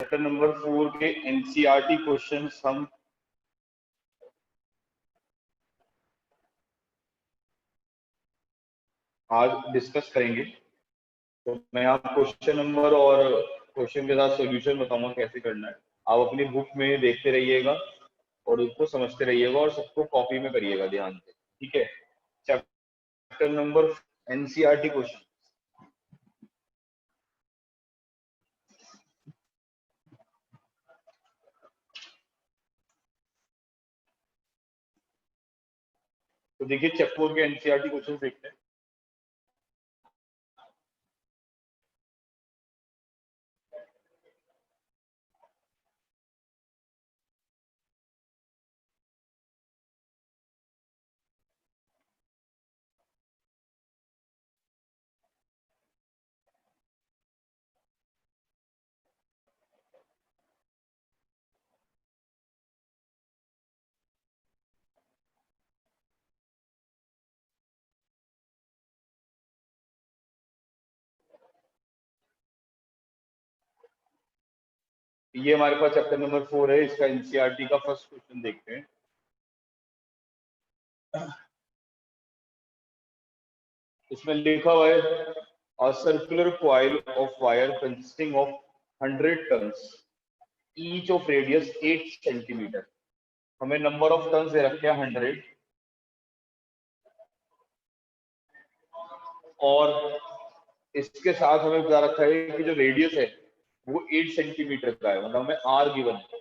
Chapter number 4 के NCERT questions हम आज डिस्कस करेंगे। तो मैं आप क्वेश्चन नंबर और क्वेश्चन के साथ सॉल्यूशन बताऊंगा कैसे करना है। आप अपनी बुक में देखते रहिएगा और उसको समझते रहिएगा और सबको कॉपी में करिएगा ध्यान से, ठीक है। Chapter number NCERT question. तो देखिए चैप्टर 4 के एनसीईआरटी क्वेश्चन देखते हैं। ये हमारे पास चैप्टर नंबर 4 है, इसका एनसीईआरटी का फर्स्ट क्वेश्चन देखते हैं। इसमें लिखा हुआ है a circular coil of wire consisting of 100 turns each of radius 8 centimeter। हमें नंबर ऑफ टर्न्स दे रखे हैं 100 और इसके साथ हमें बता रखा है कि जो रेडियस है वो 8 सेंटीमीटर का है, मतलब हमें आर गिवन है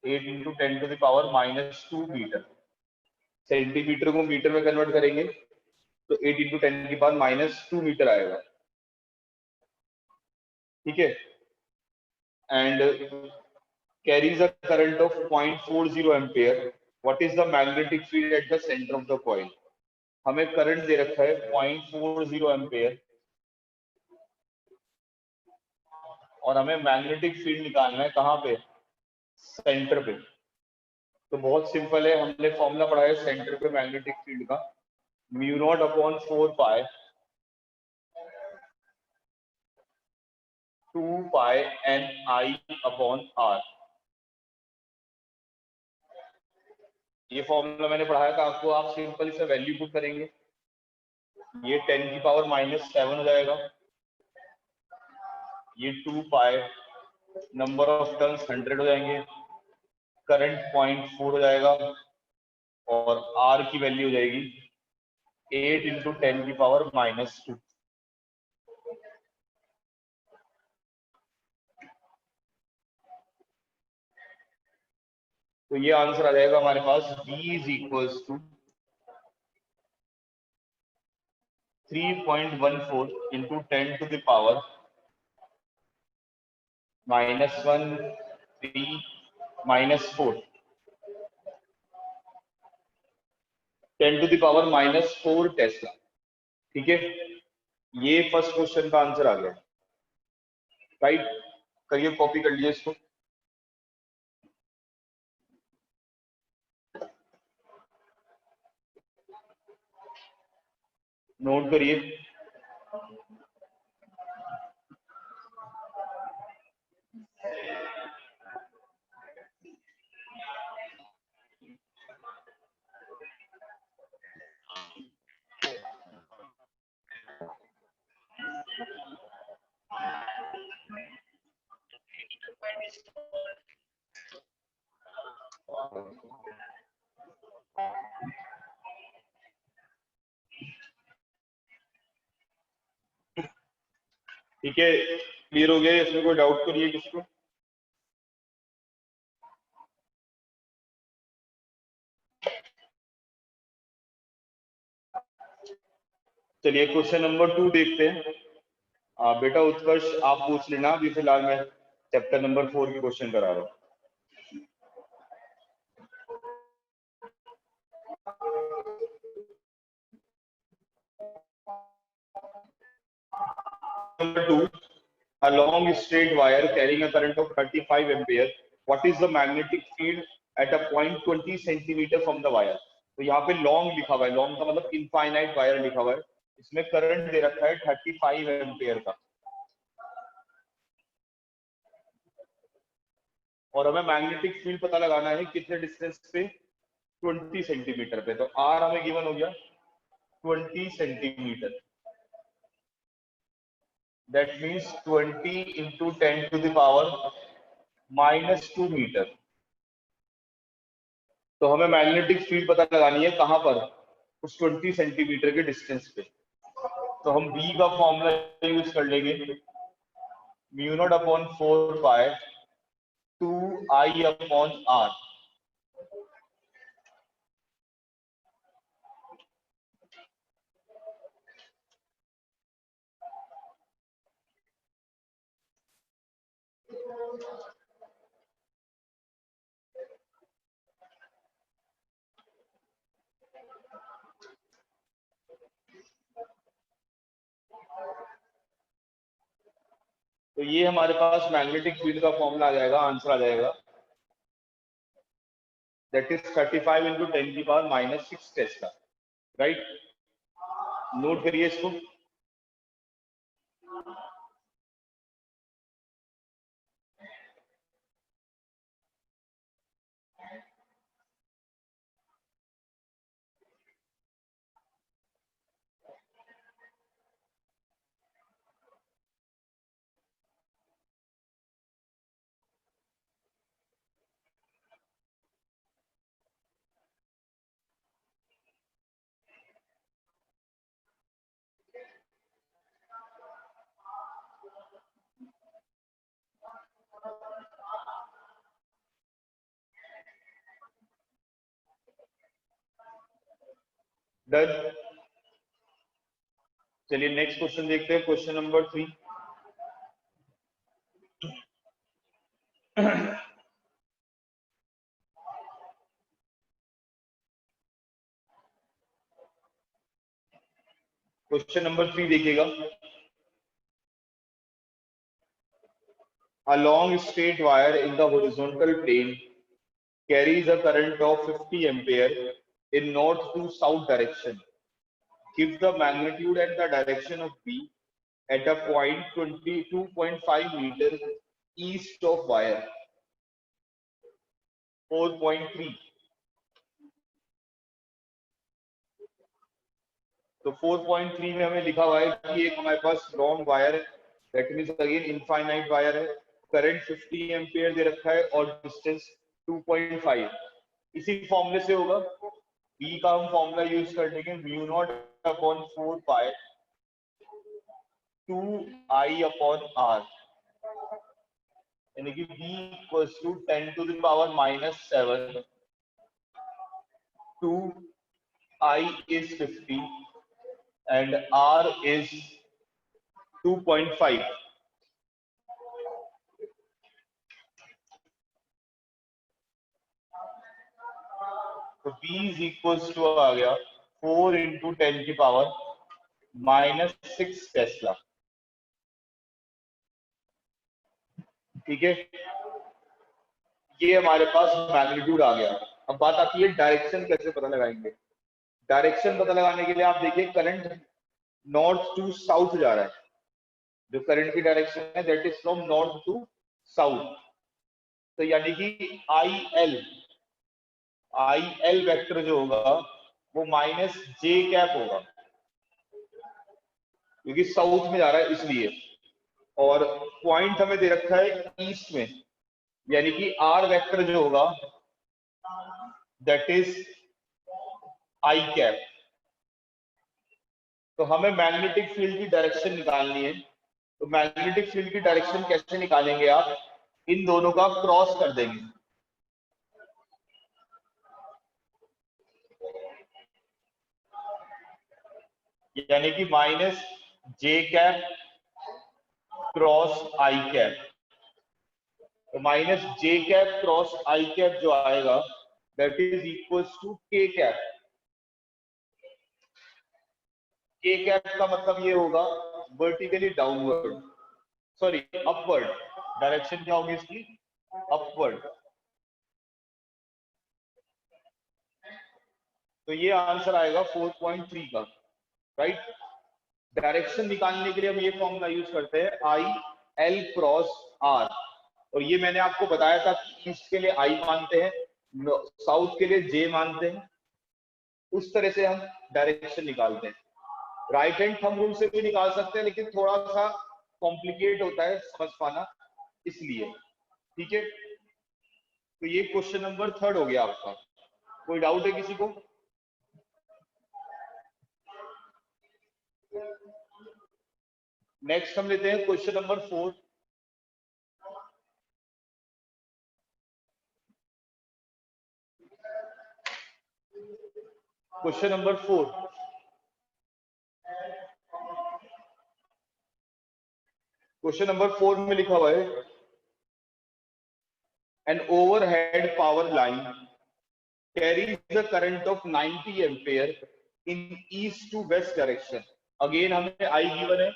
8 into 10 to the power -2 metre. Centimetre को मीटर में कन्वर्ट करेंगे तो 8 इंटू 10 की पावर -2 मीटर आएगा, ठीक है। And carries a current of 0.40 ampere. What is the magnetic field at the center of the coil? हमें करंट दे रखा है 0.40 एम्पेयर और हमें मैग्नेटिक फील्ड निकालना है कहाँ पे, सेंटर पे। तो बहुत सिंपल है, हमने फॉर्मूला पढ़ा है सेंटर पे मैग्नेटिक फील्ड का, mu naught upon 4 pi 2 pi N I upon R. ये फॉर्मूला मैंने पढ़ाया था आपको, आप सिंपल से वैल्यू पुट करेंगे, ये 10 की पावर -7 हो जाएगा, ये 2 पाई, नंबर ऑफ टर्न्स 100 हो जाएंगे, करंट 0.4 हो जाएगा और आर की वैल्यू हो जाएगी 8 इंटू 10 की पावर -2। तो ये आंसर आ जाएगा हमारे पास B is equals to 3.14 into 10 to the power -1 3 -4 10 to the power -4 tesla, ठीक है। ये फर्स्ट क्वेश्चन का आंसर आ गया, राइट। करिए कॉपी कर लीजिए इसको। नोट करिए। ठीक है, क्लियर हो गया, इसमें कोई डाउट तो नहीं है किसको? चलिए क्वेश्चन नंबर 2 देखते हैं। बेटा उत्कर्ष आप पूछ लेना, अभी फिलहाल मैं चैप्टर नंबर 4 के क्वेश्चन करा रहा हूँ। Number 2, a long straight wire carrying a current of 35 ampere. What is the magnetic field at a point 20 centimeter from the wire? तो यहाँ पे लॉन्ग लिखा हुआ है, लॉन्ग का मतलब इनफाइनाइट वायर लिखा हुआ है, इसमें करंट दे रखा है 35 एम्पियर का। और हमें मैग्नेटिक फील्ड पता लगाना है कितने डिस्टेंस पे, 20 सेंटीमीटर पे। तो आर हमें गिवन हो गया 20 centimetre, that means 20 into 10 to the power -2 metre. तो हमें मैग्नेटिक फील्ड पता लगानी है कहां पर, उस 20 सेंटीमीटर के डिस्टेंस पे। तो हम बी का फॉर्मूला यूज कर लेंगे, mu naught upon 4 pi 2 I upon R. तो ये हमारे पास मैग्नेटिक फील्ड का फॉर्मूला आ जाएगा, आंसर आ जाएगा, दैट इज 35 इंटू 10 की पावर -6 टेस्ला। राइट, नोट करिए इसको। डन। चलिए नेक्स्ट क्वेश्चन देखते हैं, क्वेश्चन नंबर 3। क्वेश्चन नंबर 3 देखिएगा, a long straight wire in the horizontal plane carries a current of 50 ampere in north to south direction. Give the magnitude and the direction of B at a point 22.5 meters east of wire 4.3। तो 4.3 में हमें लिखा हुआ है कि एक हमारे पास long wire है, that means again infinite wire है, करंट 50 एम्पियर दे रखा है और डिस्टेंस 2.5। इसी फॉर्मूले से होगा, बी का हम फॉर्मूला यूज कर लेंगे, mu naught upon 4 pi 2 I upon R, यानी कि b equals to 10 to the power -7, 2 I is 50 and R is 2.5। तो B is equals to आ गया 4 इंटू 10 की पावर -6 टेस्ला। ठीक है, ये हमारे पास मैग्नीट्यूड आ गया। अब बात आती है डायरेक्शन कैसे पता लगाएंगे। डायरेक्शन पता लगाने के लिए आप देखिए करंट नॉर्थ टू साउथ जा रहा है, जो करंट की डायरेक्शन है that is from north to south. तो यानी कि आई एल वेक्टर जो होगा वो -j होगा, क्योंकि साउथ में जा रहा है इसलिए। और पॉइंट हमें दे रखा है ईस्ट में, यानी कि आर वेक्टर जो होगा दैट इज I। तो हमें मैग्नेटिक फील्ड की डायरेक्शन निकालनी है। तो मैग्नेटिक फील्ड की डायरेक्शन कैसे निकालेंगे आप, इन दोनों का क्रॉस कर देंगे। यानी कि -j क्रॉस I। तो -j क्रॉस I जो आएगा that is equals to k। k का मतलब ये होगा vertically downward, sorry upward. Direction क्या होगी इसकी, अपवर्ड। तो ये आंसर आएगा 4.3 का। राइट, डायरेक्शन निकालने के लिए हम ये फॉर्मूला यूज करते हैं आई एल क्रॉस आर, और ये मैंने आपको बताया था कि ईस्ट के लिए आई मानते हैं, साउथ के लिए जे मानते हैं। उस तरह से हम डायरेक्शन निकालते हैं। राइट हैंड थंब रूल से भी निकाल सकते हैं, लेकिन थोड़ा सा कॉम्प्लिकेट होता है समझ पाना, इसलिए। ठीक है, तो ये क्वेश्चन नंबर 3 हो गया आपका। कोई डाउट है किसी को? नेक्स्ट हम लेते हैं question number 4। Question number 4, question number 4 में लिखा हुआ है, an overhead power line carries the current of 90 ampere in east to west direction. Again हमें I गिवन है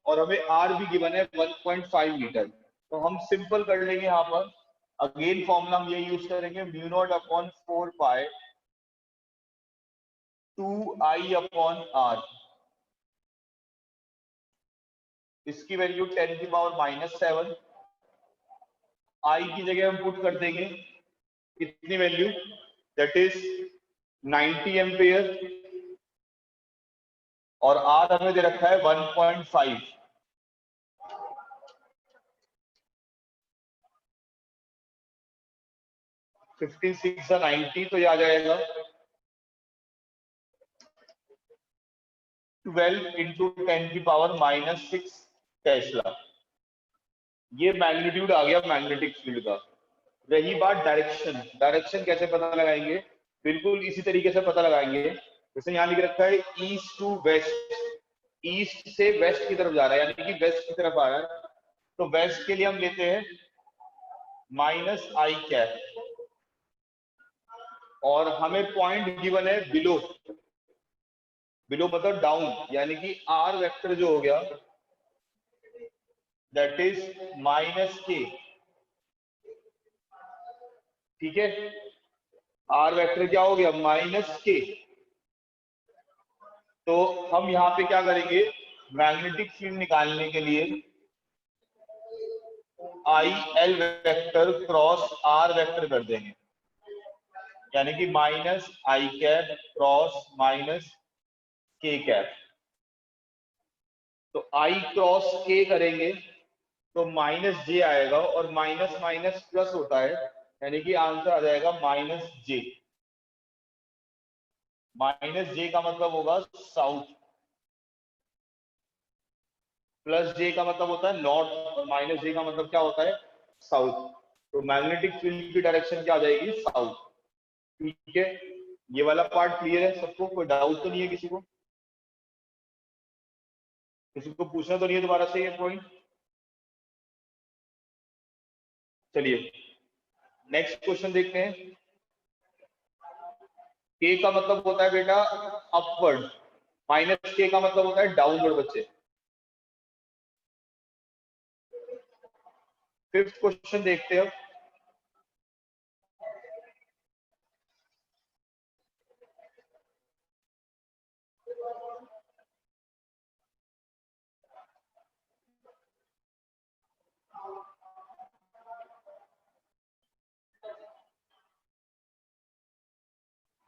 और हमें R भी गिवन है 1.5 मीटर। तो हम सिंपल कर लेंगे यहाँ पर। अगेन फॉर्मूला हम ये यूज करेंगे, म्यू नॉट अपॉन 4 पाई 2I अपॉन R। इसकी वैल्यू 10 की पावर -7। I की जगह हम पुट कर देंगे कितनी वैल्यू, दैट इज 90 एम्पियर, और R हमें दे रखा है 1.5। 15 6 90, तो ये आ जाएगा 12 इंटू 10 की पावर -6 टेस्ला। ये मैग्नीट्यूड आ गया मैग्नेटिक फील्ड का। रही बात डायरेक्शन, डायरेक्शन कैसे पता लगाएंगे? बिल्कुल इसी तरीके से पता लगाएंगे। जैसे यहाँ लिख रखा है ईस्ट टू वेस्ट, ईस्ट से वेस्ट की तरफ जा रहा है, यानी कि वेस्ट की तरफ आ रहा है, तो वेस्ट के लिए हम लेते हैं -I कैप, और हमें पॉइंट गिवन है बिलो। बिलो मतलब डाउन, यानी कि R वेक्टर जो हो गया दैट इज -K। ठीक है, R वेक्टर क्या हो गया, -K। तो हम यहाँ पे क्या करेंगे, मैग्नेटिक फील्ड निकालने के लिए IL vector cross R vector कर देंगे, यानी कि -I cap cross -K cap. तो I क्रॉस K करेंगे तो -J आएगा, और माइनस माइनस प्लस होता है, यानी कि आंसर आ जाएगा -J। -J का मतलब होगा साउथ, +J का मतलब होता है नॉर्थ, और -J का मतलब क्या होता है, साउथ। तो मैग्नेटिक फील्ड की डायरेक्शन क्या आ जाएगी, साउथ। ठीक है, ये वाला पार्ट क्लियर है सबको? कोई डाउट तो नहीं है किसी को? किसी को पूछना तो नहीं है दोबारा से ये पॉइंट? चलिए नेक्स्ट क्वेश्चन देखते हैं। K का मतलब होता है बेटा अपवर्ड, -K का मतलब होता है डाउनवर्ड बच्चे। 5th क्वेश्चन देखते हैं।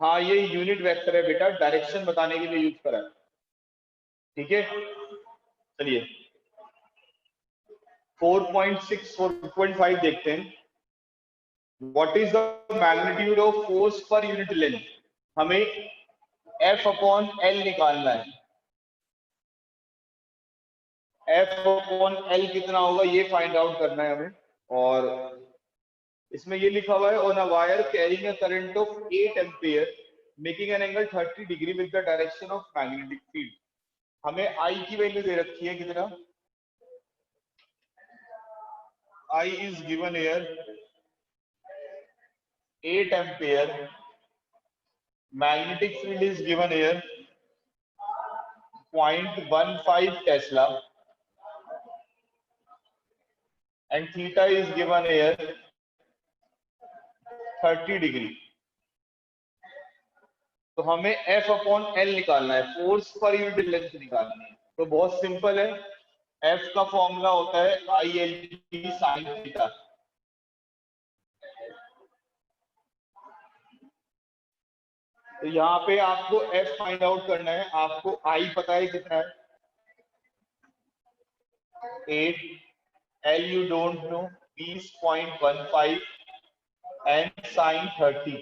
हाँ, ये यूनिट वेक्टर है बेटा, डायरेक्शन बताने के लिए यूज करा है। ठीक है, चलिए 4.6 4.5 देखते हैं। What is the magnitude of force per unit length? हमें F अपॉन L निकालना है। F अपॉन L कितना होगा ये फाइंड आउट करना है हमें। और इसमें ये लिखा हुआ है, on a wire carrying a current of 8 ampere making an angle 30 degree with the direction of magnetic field. हमें I की वैल्यू दे रखी है कितना, I is given here 8 ampere, magnetic field is given here 0.15 Tesla, and theta is given here 30 degree. तो हमें F upon L निकालना है, force per unit length निकालनी है। तो बहुत सिंपल है, F का फॉर्मूला होता है ILT sin थीटा। तो यहाँ पे आपको F फाइंड आउट करना है, आपको I पता है कितना है 8, L you don't know, B is 0.15 and sin 30,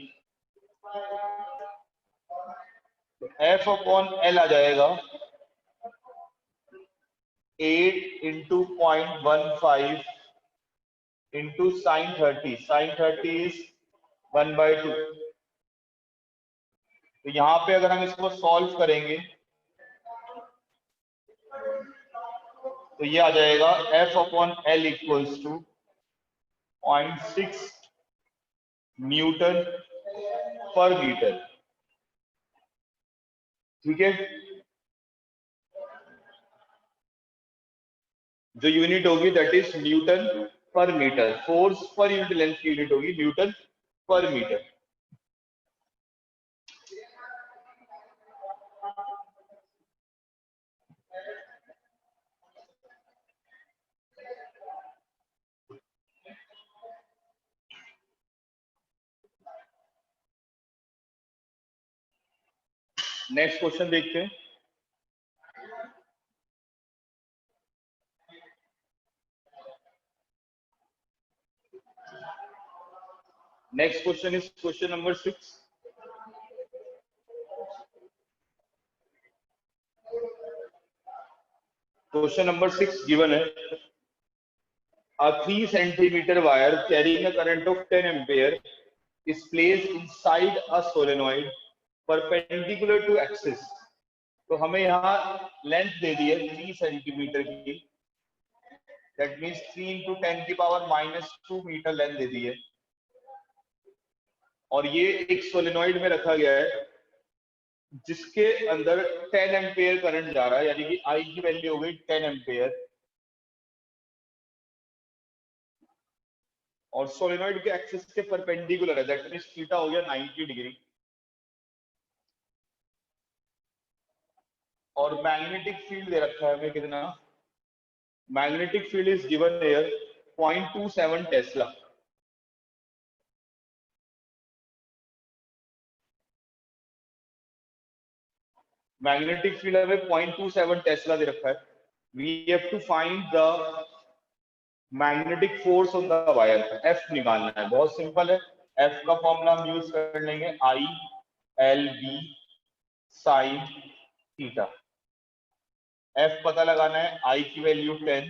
तो F अपॉन L आ जाएगा 8 into 0.15 into sine 30, sine 30 is 1/2। तो यहाँ पे अगर हम इसको सॉल्व करेंगे तो ये आ जाएगा F upon L equals to 0.6 newton per metre. ठीक है, जो यूनिट होगी that is newton per metre, force per unit length की यूनिट होगी newton per metre. Next question देखते हैं। Next question is question number 6। Question number 6 given है, a 3 centimeter wire carrying a current of 10 ampere is placed inside a solenoid perpendicular to axis। तो हमें यहाँ length दे दी है 3 centimetre की, that means 3 into 10 की power -2 metre length दे दी है, और ये एक सोलेनॉइड में रखा गया है जिसके अंदर 10 एम्पेयर करंट जा रहा है, यानी कि आई की वैल्यू हो गई 10 एम्पेयर, और सोलेनॉइड के एक्सिस के परपेंडिकुलर है, दैट मींस थीटा हो गया 90 डिग्री। और मैग्नेटिक फील्ड दे रखा है हमें कितना, magnetic field is given here 0.27 tesla. Magnetic field हमें 0.27 टेस्ला दे रखा है। We have to find the magnetic force on the wire, F निकालना है, बहुत सिंपल है। एफ का फॉर्मूला हम यूज कर लेंगे I L B sine theta. F पता लगाना है, आई की वैल्यू 10,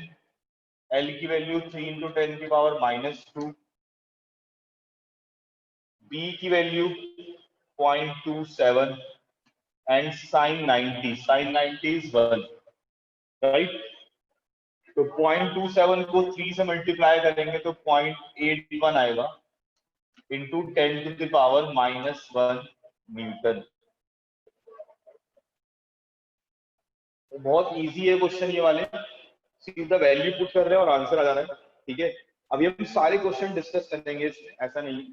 एल की वैल्यू 3 इंटू 10 की पावर -2, बी की value 0.27 and sine 90, sine 90 is 1, right. तो 0.27 को 3 से मल्टीप्लाई करेंगे तो 0.81 आएगा into 10 to the power -1 newton. तो बहुत इजी है क्वेश्चन ये वाले, सीधा वैल्यू पुट कर रहे हैं और आंसर आ जा रहा है। ठीक है, अभी हम सारे क्वेश्चन डिस्कस करेंगे इसमें, ऐसा नहीं,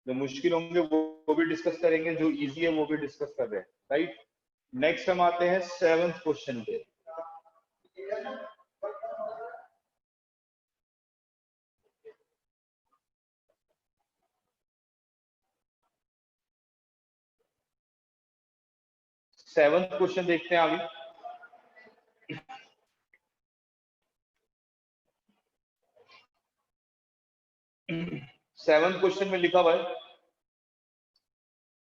जो मुश्किल होंगे वो भी डिस्कस करेंगे, जो इजी है वो भी डिस्कस कर रहे हैं, राइट। नेक्स्ट हम आते हैं 7th क्वेश्चन पे। सेवंथ क्वेश्चन देखते हैं आगे। सेवंथ क्वेश्चन में लिखा हुआ है,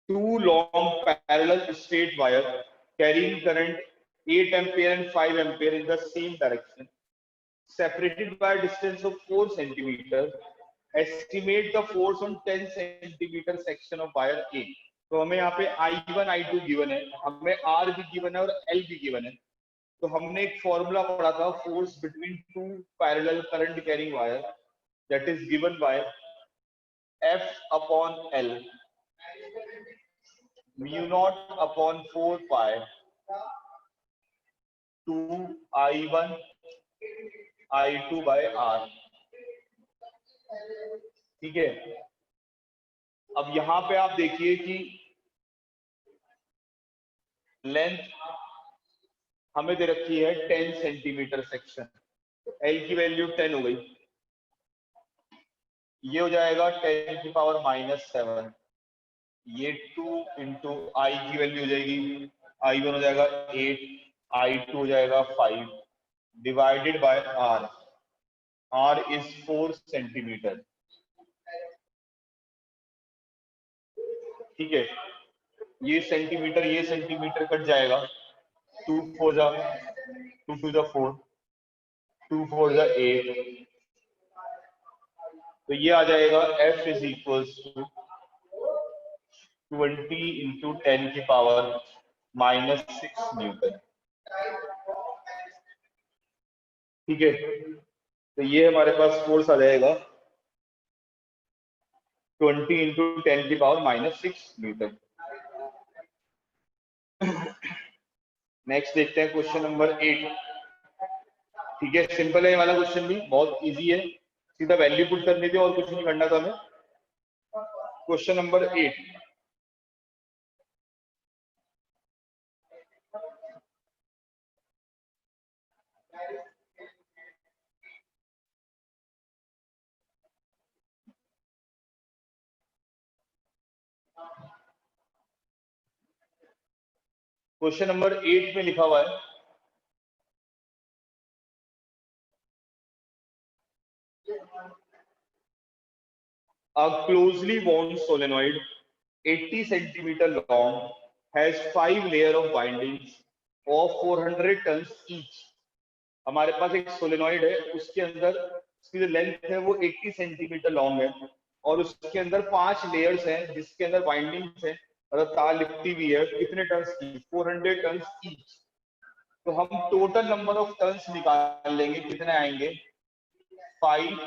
two long parallel straight wire carrying current 8 ampere and 5 ampere in the same direction, separated by a distance of 4 centimeter. Estimate the force on 10 centimeter section of wire A। तो हमें यहाँ पे I1 I2 given है, हमें R भी given है और L भी गिवन है। तो हमने एक फॉर्मूला पढ़ा था, force between two parallel current carrying wire, that is given bye F upon L mu naught upon 4 pi 2 I1 I2 by R। ठीक है, अब यहां पे आप देखिए कि लेंथ हमें दे रखी है 10 सेंटीमीटर सेक्शन, तो L की वैल्यू 10 हो गई, ये हो जाएगा 10 की पावर -7, ये 2 इंटू आई की वैल्यू हो जाएगी, I1 हो जाएगा 8, I2 हो जाएगा 5 divided by R, R is 4 centimetre. ठीक है, ये सेंटीमीटर कट जाएगा, 2 4 जा 2 2 जा 4, 2 4 जा 8, तो ये आ जाएगा F is equals to 20 into 10 की पावर -6 न्यूटन। ठीक है, तो ये हमारे पास फोर्स आ जाएगा 20 इंटू 10 की पावर -6 न्यूटन। नेक्स्ट देखते हैं क्वेश्चन नंबर 8। ठीक है, सिंपल है ये वाला क्वेश्चन भी, बहुत इजी है, सीधा वैल्यू पुट करनी थी और कुछ नहीं करना था हमें। क्वेश्चन नंबर 8, क्वेश्चन नंबर 8 में लिखा हुआ है a closely wound solenoid 80 centimeter long has 5 layer of windings of 400 tons each। हमारे पास एक सोलेनॉइड है, उसके अंदर उसकी जो लेंथ है वो 80 सेंटीमीटर लॉन्ग है और उसके अंदर 5 लेयर्स हैं जिसके अंदर वाइंडिंग्स हैं और तार लिपटी हुई है। कितने टन्स की? 400 टन्स ईच। तो हम टोटल नंबर ऑफ टन्स निकाल लेंगे, कितने आएंगे? 5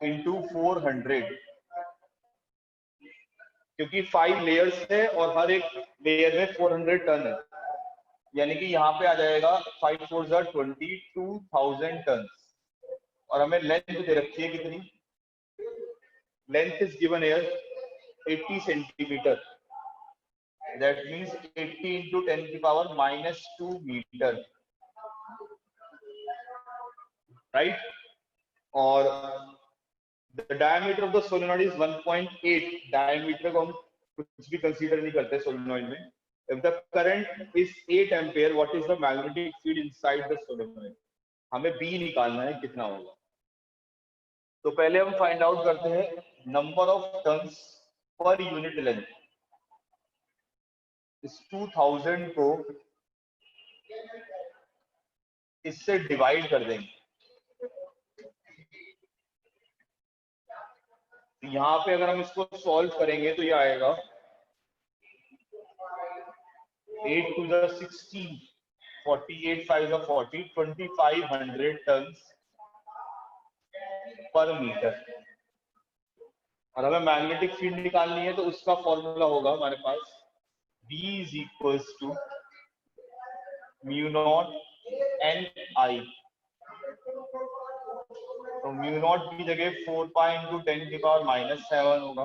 इंटू 400, क्योंकि 5 लेयर्स है और हर एक लेयर में 400 टन है, यानी कि यहाँ पे आ जाएगा 5 4 22,000 टन। और हमें लेंथ दे रखी है कितनी? Length is given here 80 centimetre, that means 80 into 10 की पावर -2 मीटर, राइट। और the diameter of the solenoid is 1.8। Diameter को हम कुछ भी कंसीडर नहीं करते सोलेनॉइड में। If the current is 8 ampere, what is the magnetic field inside the solenoid? हमें बी निकालना है, कितना होगा। तो पहले हम फाइंड आउट करते हैं number of turns per unit length. इस 2000 को इससे डिवाइड कर देंगे। यहाँ पे अगर हम इसको सॉल्व करेंगे तो ये आएगा 8 to the 16, 48 5 the 40, 2500 tons पर मीटर। और हमें मैग्नेटिक फील्ड निकालनी है तो उसका फॉर्मूला होगा हमारे पास B is equals to mu naught N I. तो म्यू नॉट की जगह 4 पाई इंटू 10 की पावर -7 होगा,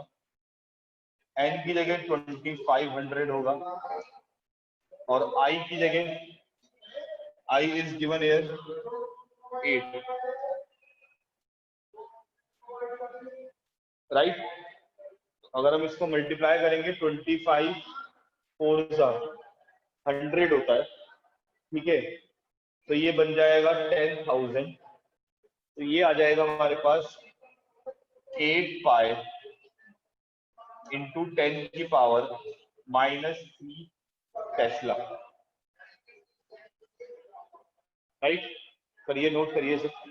एन की जगह 2500 होगा और आई की जगह I is given here 8, right. अगर हम इसको मल्टीप्लाई करेंगे 25 4 100 होता है, ठीक है। तो ये बन जाएगा 10,000। तो ये आ जाएगा हमारे पास 8 पाई इंटू 10 की पावर -3 टेस्ला, राइट। करिए, नोट करिए सर।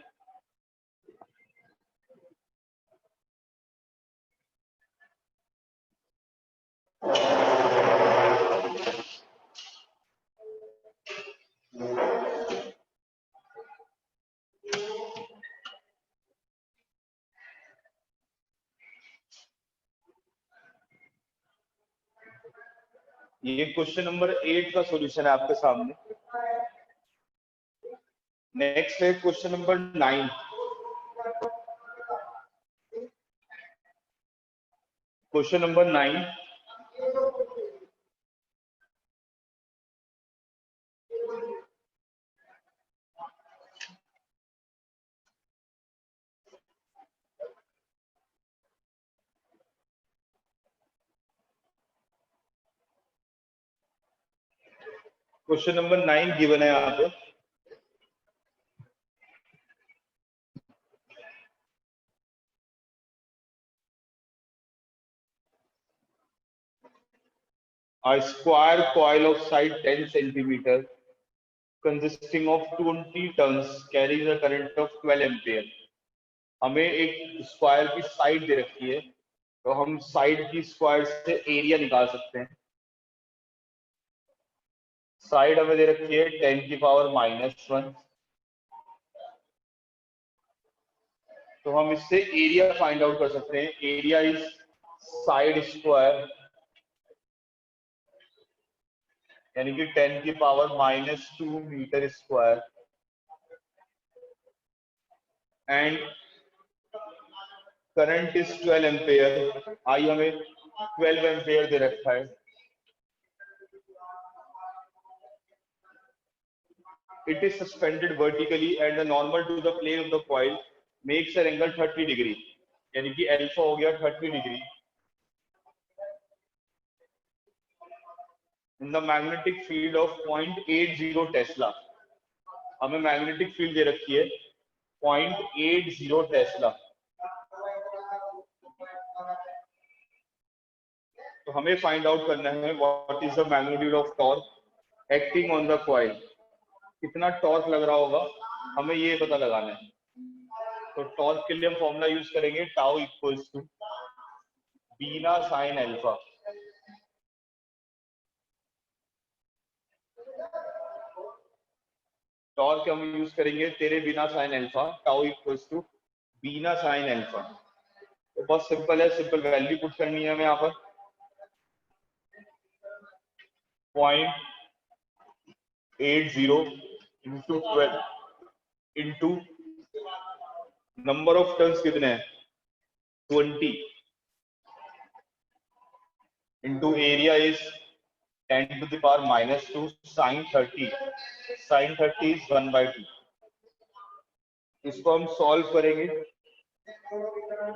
ये क्वेश्चन नंबर 8 का सॉल्यूशन है आपके सामने। नेक्स्ट है question number 9। Question number 9, question number 9 given है यहाँ पे। A square coil of side 10 centimeter consisting of 20 turns carries a current of 12 ampere। हमें एक स्क्वायर की साइड दे रखी है, तो हम साइड की स्क्वायर से एरिया निकाल सकते हैं। साइड हमें दे रखी है 10 की पावर -1, तो हम इससे एरिया फाइंड आउट कर सकते हैं। एरिया इज साइड स्क्वायर, यानी कि 10 की power -2 metre square, and current is 12 ampere. I हमें 12 एम्पेयर दे रखा है। It is suspended vertically and the normal to the plane of the coil makes an angle 30 degree, यानी कि अल्फा हो गया 30 degree. In the magnetic field of 0.80 Tesla, हमें magnetic field दे रखी है 0.80 टेस्ला। तो हमें फाइंड आउट करना है what is the magnitude of torque acting on the coil. कितना टॉर्क लग रहा होगा हमें ये पता लगाना है। तो टॉर्क के लिए हम फॉर्मूला यूज करेंगे टाउ इक्वल्स टू बीना साइन अल्फा। टॉर्क हम यूज करेंगे तेरे बिना sine alpha, tau equals to बीना साइन अल्फा। तो बहुत सिंपल है, सिंपल वैल्यू पुट करनी है हमें यहाँ पर। 0.80 into 12 into number of turns कितने हैं 20 into area is 10 to the power -2 sin 30। sin 30 is 1/2। इसको हम सॉल्व करेंगे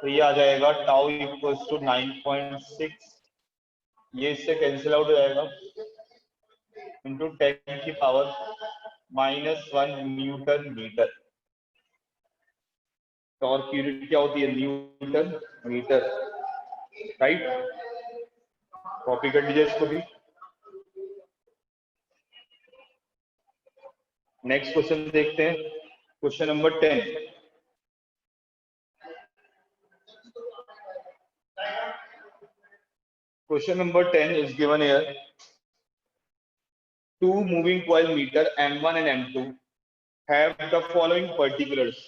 तो ये आ जाएगा टाउ इक्वल्स टू 9.6, ये इससे कैंसिल आउट हो जाएगा, इंटू 10 की पावर -1 न्यूटन मीटर। टॉर्क की यूनिट क्या होती है न्यूटन मीटर, राइट। कॉपी कर लीजिए इसको भी। नेक्स्ट क्वेश्चन देखते हैं, question number 10। Question number 10 is given here. Two moving coil meter M1 and M2 have the following particulars.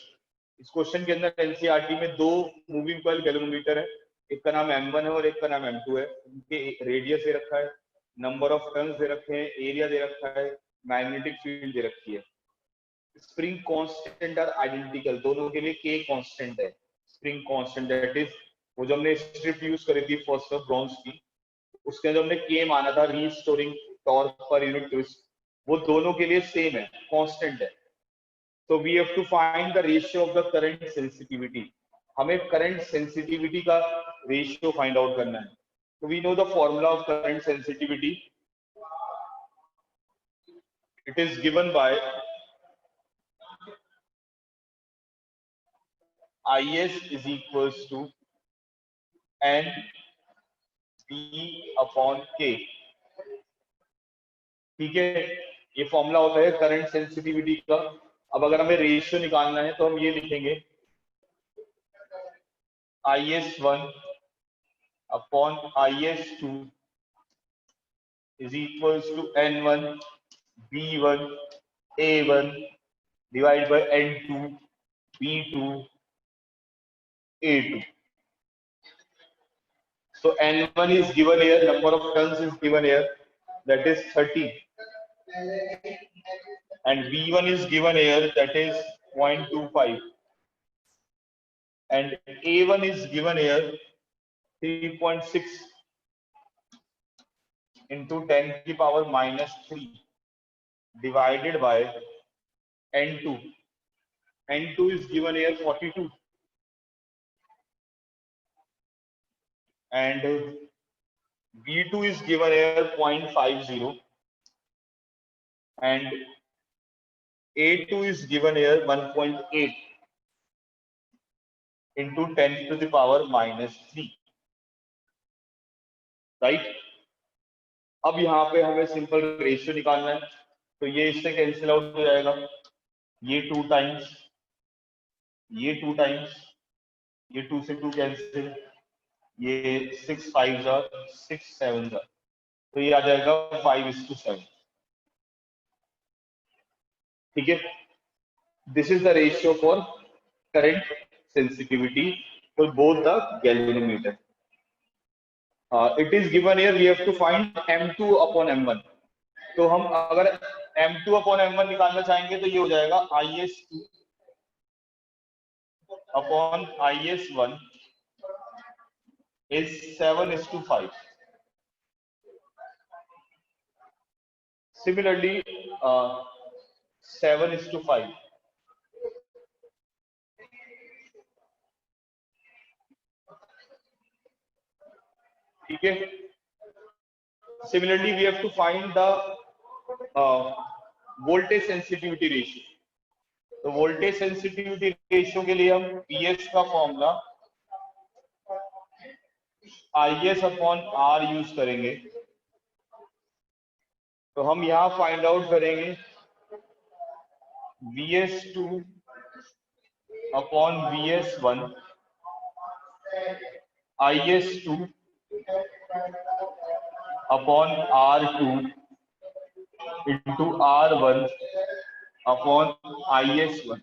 इस क्वेश्चन के अंदर एनसीईआरटी में दो मूविंग कॉइल गैल्वेनोमीटर है, एक का नाम M1 है और एक का नाम M2 है। उनके रेडियस दे रखा है, नंबर ऑफ टर्न्स दे रखे हैं, एरिया दे रखा है, मैग्नेटिक फील्ड दे रखी है। स्प्रिंग कांस्टेंट आर आइडेंटिकल, दोनों के लिए K कांस्टेंट है। स्प्रिंग कांस्टेंट दैट इज वो जो हमने स्ट्रिप यूज करी थी फर्स्ट ऑफ ब्रॉन्ज की, उसके अंदर हमने के माना था restoring torque per unit twist, वो दोनों के लिए सेम है, कांस्टेंट है। तो we have to find the ratio of the current sensitivity. हमें करंट सेंसिटिविटी का रेशियो फाइंड आउट करना है। तो we know the formula of current sensitivity, it is given by IS is equals to N B upon K। ठीक है, ये formula होता है करंट सेंसिटिविटी का। अब अगर हमें रेशियो निकालना है तो हम ये लिखेंगे IS1 upon IS2 is equals to N1 B1 A1 divide by N2 B2 A2। So N1 is given here, number of turns is given here, that is 30, and B1 is given here, that is 0.25, and A1 is given here 3.6 into 10 की power -3 divided by N2. N2 is given here 42, and B2 is given here 0.50, and A2 is given here 1.8 into 10 to the power -3, right. अब यहाँ पे हमें simple ratio निकालना है, तो ये इससे कैंसिल आउट हो जाएगा, ये 2 टाइम्स, ये 2 टाइम्स, ये 2 से 2 कैंसिल, ये 6 5 जार 6 7 जार, तो ये आ जाएगा 5:7, ठीक है। This is the ratio for current sensitivity for both the galvanometer. It is given here, we have to find M2 upon M1. तो हम अगर M2 upon M1 निकालना चाहेंगे तो ये हो जाएगा IS2 upon IS1 is 7:5. Similarly, 7:5. ठीक है। Similarly, we have to find the voltage sensitivity ratio. तो वोल्टेज सेंसिटिविटी रेशियो के लिए हम PS का formula IS upon R use करेंगे। तो हम यहां फाइंड आउट करेंगे VS2 upon VS1 IS2 upon R2 into R1 upon IS1।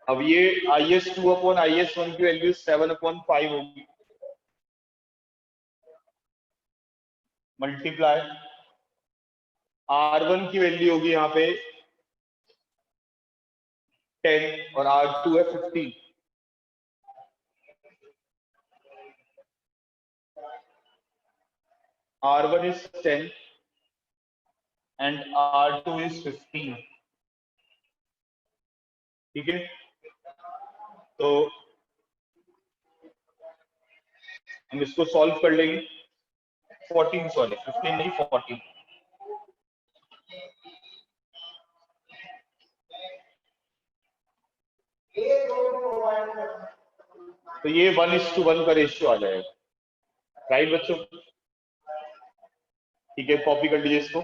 अब ये IS2 अपॉन IS1 की वैल्यू 7/5 होगी, मल्टीप्लाई R1 की वैल्यू होगी यहाँ पे 10 और R2 है 15। R1 is 10 and R2 is 15, ठीक है। तो हम इसको सॉल्व कर लेंगे, 14 सॉरी 15 नहीं 14। तो ये 1:1 का रेशियो आ जाएगा, राइट बच्चों, ठीक है। कॉपी कर लीजिए इसको।